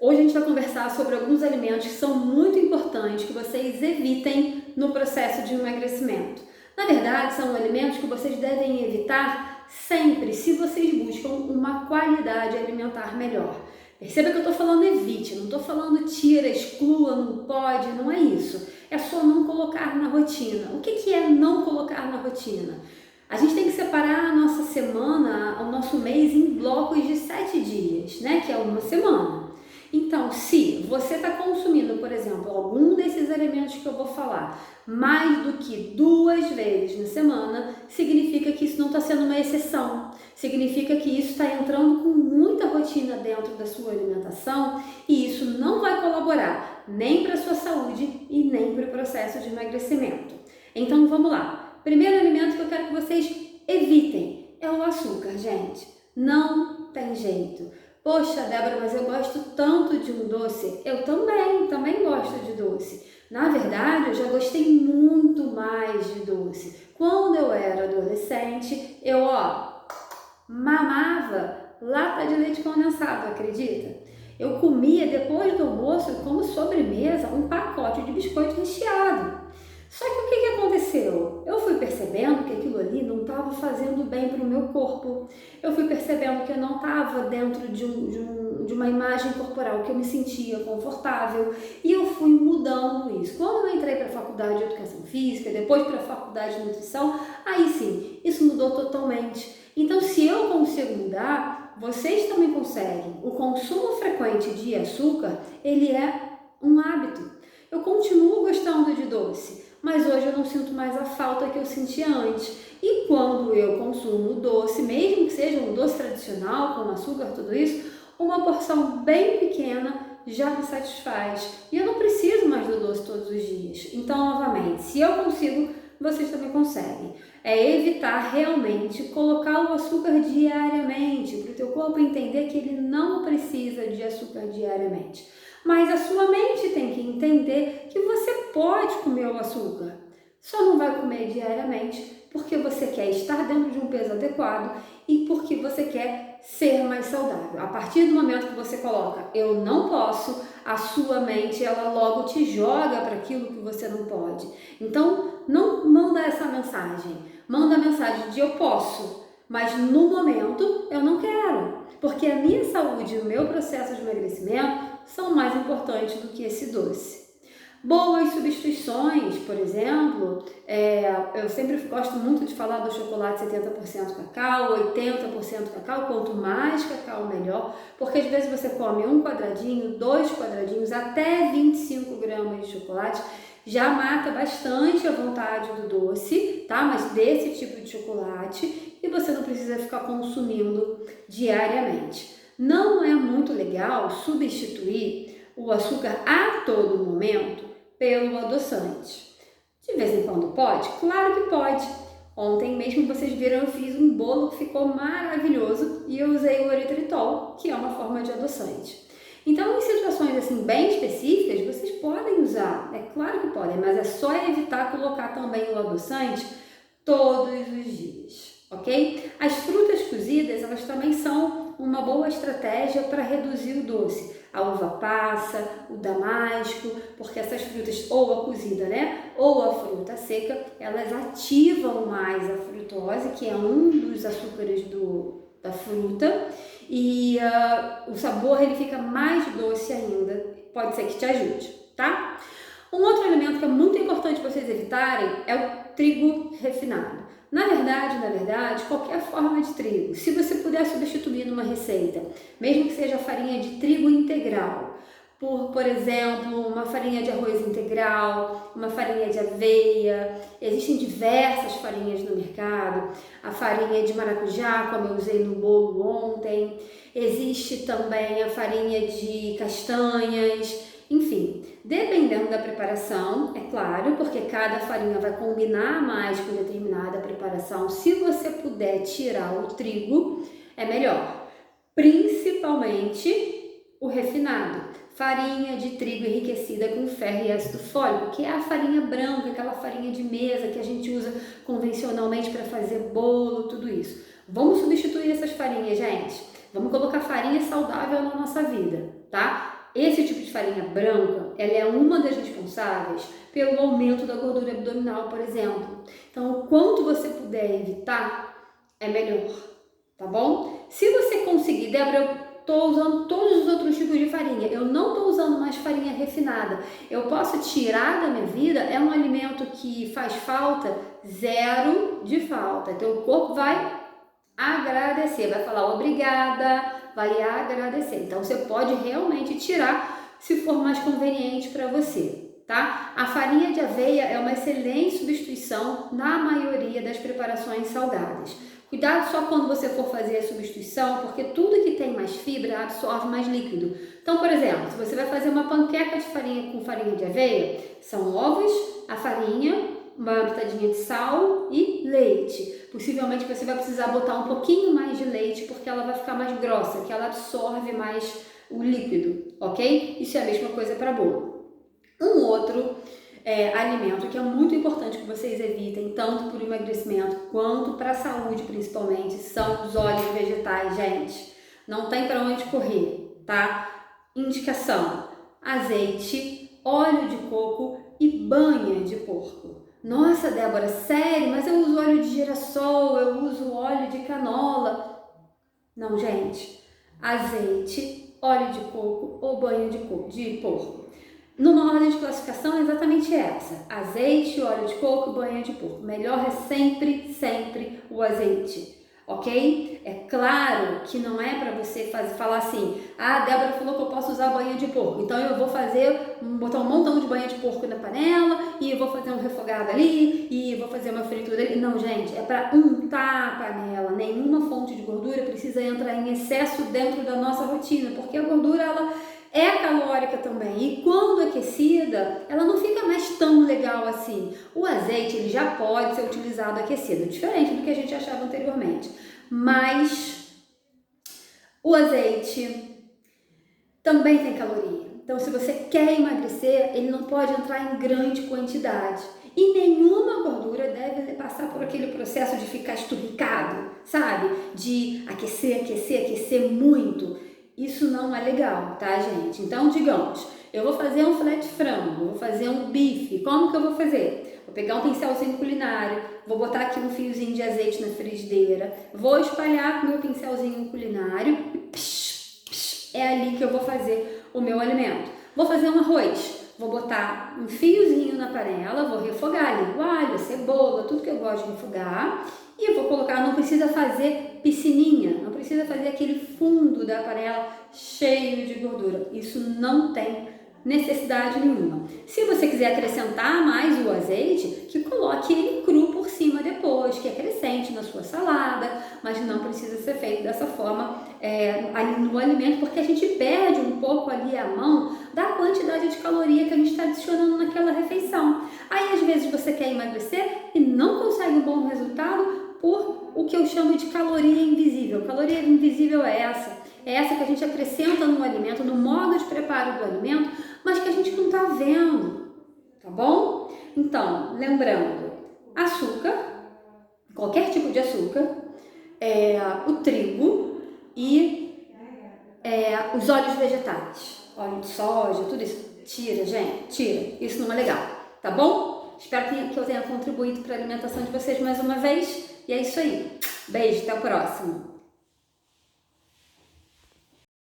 Hoje a gente vai conversar sobre alguns alimentos que são muito importantes que vocês evitem no processo de emagrecimento. Na verdade, são alimentos que vocês devem evitar sempre se vocês buscam uma qualidade alimentar melhor. Perceba que eu estou falando evite, não estou falando tira, exclua, não pode, não é isso. É só não colocar na rotina. O que é não colocar na rotina? A gente tem que separar a nossa semana, o nosso mês em blocos de 7 dias, né? Que é uma semana. Então, se você está consumindo, por exemplo, algum desses alimentos que eu vou falar, mais do que 2 vezes na semana, significa que isso não está sendo uma exceção. Significa que isso está entrando com muita rotina dentro da sua alimentação e isso não vai colaborar nem para a sua saúde e nem para o processo de emagrecimento. Então, vamos lá. Primeiro alimento que eu quero que vocês evitem é o açúcar, gente. Não tem jeito. Poxa, Débora, mas eu gosto tanto de um doce. Eu também gosto de doce. Na verdade, eu já gostei muito mais de doce. Quando eu era adolescente, eu, mamava lata de leite condensado, acredita? Eu comia depois do almoço, como sobremesa, um pacote de biscoito recheado. Só que o que aconteceu? Eu fui percebendo que aquilo ali não estava fazendo bem para o meu corpo. Eu fui percebendo que eu não estava dentro de uma imagem corporal que eu me sentia confortável e eu fui mudando isso. Quando eu entrei para a faculdade de Educação Física, depois para a faculdade de Nutrição, aí sim, isso mudou totalmente. Então, se eu consigo mudar, vocês também conseguem. O consumo frequente de açúcar, ele é um hábito. Eu continuo gostando de doce, mas hoje eu não sinto mais a falta que eu sentia antes. E quando eu consumo doce, mesmo que seja um doce tradicional, com açúcar, tudo isso, uma porção bem pequena já me satisfaz. E eu não preciso mais do doce todos os dias. Então, novamente, se eu consigo, vocês também conseguem. É evitar realmente colocar o açúcar diariamente, para o teu corpo entender que ele não precisa de açúcar diariamente. Mas a sua mente tem que entender que você pode comer o açúcar, só não vai comer diariamente porque você quer estar dentro de um peso adequado e porque você quer ser mais saudável. A partir do momento que você coloca eu não posso, a sua mente ela logo te joga para aquilo que você não pode. Então não manda essa mensagem, manda a mensagem de eu posso, mas no momento eu não quero, porque a minha saúde e o meu processo de emagrecimento são mais importantes do que esse doce. Boas substituições, por exemplo, eu sempre gosto muito de falar do chocolate 70% cacau, 80% cacau, quanto mais cacau melhor, porque às vezes você come um quadradinho, 2 quadradinhos, até 25 gramas de chocolate, já mata bastante a vontade do doce, tá? Mas desse tipo de chocolate, e você não precisa ficar consumindo diariamente. Não é muito legal substituir o açúcar a todo momento pelo adoçante. De vez em quando pode? Claro que pode. Ontem mesmo vocês viram, eu fiz um bolo que ficou maravilhoso e eu usei o eritritol, que é uma forma de adoçante. Então, em situações assim bem específicas, vocês podem usar, é claro que podem, mas é só evitar colocar também o adoçante todos os dias, ok? As frutas cozidas, elas também são uma boa estratégia para reduzir o doce. A uva passa, o damasco, porque essas frutas, ou a cozida, né, ou a fruta seca, elas ativam mais a frutose, que é um dos açúcares da fruta, e o sabor ele fica mais doce ainda, pode ser que te ajude, tá? Um outro alimento que é muito importante vocês evitarem é o trigo refinado. Na verdade, qualquer forma de trigo, se você puder substituir numa receita, mesmo que seja farinha de trigo integral, por exemplo, uma farinha de arroz integral, uma farinha de aveia, existem diversas farinhas no mercado, a farinha de maracujá, como eu usei no bolo ontem, existe também a farinha de castanhas, enfim, dependendo da preparação, é claro, porque cada farinha vai combinar mais com determinada preparação. Se você puder tirar o trigo, é melhor. Principalmente o refinado. Farinha de trigo enriquecida com ferro e ácido fólico, que é a farinha branca, aquela farinha de mesa que a gente usa convencionalmente para fazer bolo, tudo isso. Vamos substituir essas farinhas, gente. Vamos colocar farinha saudável na nossa vida, tá? esse tipo de farinha branca, ela é uma das responsáveis pelo aumento da gordura abdominal, por exemplo. Então, o quanto você puder evitar, é melhor, tá bom? Se você conseguir, Débora, eu tô usando todos os outros tipos de farinha, eu não tô usando mais farinha refinada, eu posso tirar da minha vida, é um alimento que faz falta, zero de falta. Então, o corpo vai agradecer, vai falar obrigada, vai agradecer. Então, você pode realmente tirar se for mais conveniente para você, tá? A farinha de aveia é uma excelente substituição na maioria das preparações salgadas. Cuidado só quando você for fazer a substituição, porque tudo que tem mais fibra absorve mais líquido. Então, por exemplo, se você vai fazer uma panqueca de farinha com farinha de aveia, são ovos, a farinha, uma pitadinha de sal e leite. Possivelmente você vai precisar botar um pouquinho mais de leite, porque ela vai ficar mais grossa, que ela absorve mais o líquido, ok? Isso é a mesma coisa para bolo. Um outro alimento que é muito importante que vocês evitem, tanto por emagrecimento quanto para a saúde principalmente, são os óleos vegetais, gente. Não tem para onde correr, tá? Indicação: azeite, óleo de coco e banha de porco. Nossa, Débora, sério? Mas eu uso óleo de girassol, eu uso óleo de canola. Não, gente. Azeite, óleo de coco ou banha de porco. Numa ordem de classificação é exatamente essa: azeite, óleo de coco, banha de porco. Melhor é sempre, sempre o azeite, ok? É claro que não é para você falar assim: ah, a Débora falou que eu posso usar banha de porco, então eu vou botar um montão de banha de porco na panela e eu vou fazer um refogado ali e vou fazer uma fritura ali. Não, gente, é para untar a panela. Nenhuma fonte de gordura precisa entrar em excesso dentro da nossa rotina, porque a gordura, ela é calórica também, e quando aquecida, ela não fica mais tão legal assim. O azeite, ele já pode ser utilizado aquecido, diferente do que a gente achava anteriormente. Mas o azeite também tem caloria. Então, se você quer emagrecer, ele não pode entrar em grande quantidade. E nenhuma gordura deve passar por aquele processo de ficar esturricado, sabe? De aquecer muito. Isso não é legal, tá, gente? Então, digamos, eu vou fazer um filé de frango, vou fazer um bife. Como que eu vou fazer? Vou pegar um pincelzinho culinário, vou botar aqui um fiozinho de azeite na frigideira, vou espalhar com o meu pincelzinho culinário e é ali que eu vou fazer o meu alimento. Vou fazer um arroz, vou botar um fiozinho na panela, vou refogar ali o alho, a cebola, tudo que eu gosto de refogar. E eu vou colocar, não precisa fazer piscininha, não precisa fazer aquele fundo da panela cheio de gordura. Isso não tem necessidade nenhuma. Se você quiser acrescentar mais o azeite, que coloque ele cru por cima depois, que acrescente na sua salada, mas não precisa ser feito dessa forma ali no alimento, porque a gente perde um pouco ali a mão da quantidade de caloria que a gente está adicionando naquela refeição. Aí às vezes você quer emagrecer e não consegue um bom resultado por o que eu chamo de caloria invisível. Caloria invisível é essa que a gente acrescenta no alimento, no modo de preparo do alimento, mas que a gente não está vendo, tá bom? Então, lembrando, açúcar, qualquer tipo de açúcar, o trigo e os óleos vegetais, óleo de soja, tudo isso, tira, gente, tira, isso não é legal, tá bom? Espero que eu tenha contribuído para a alimentação de vocês mais uma vez. E é isso aí. Beijo, até o próximo.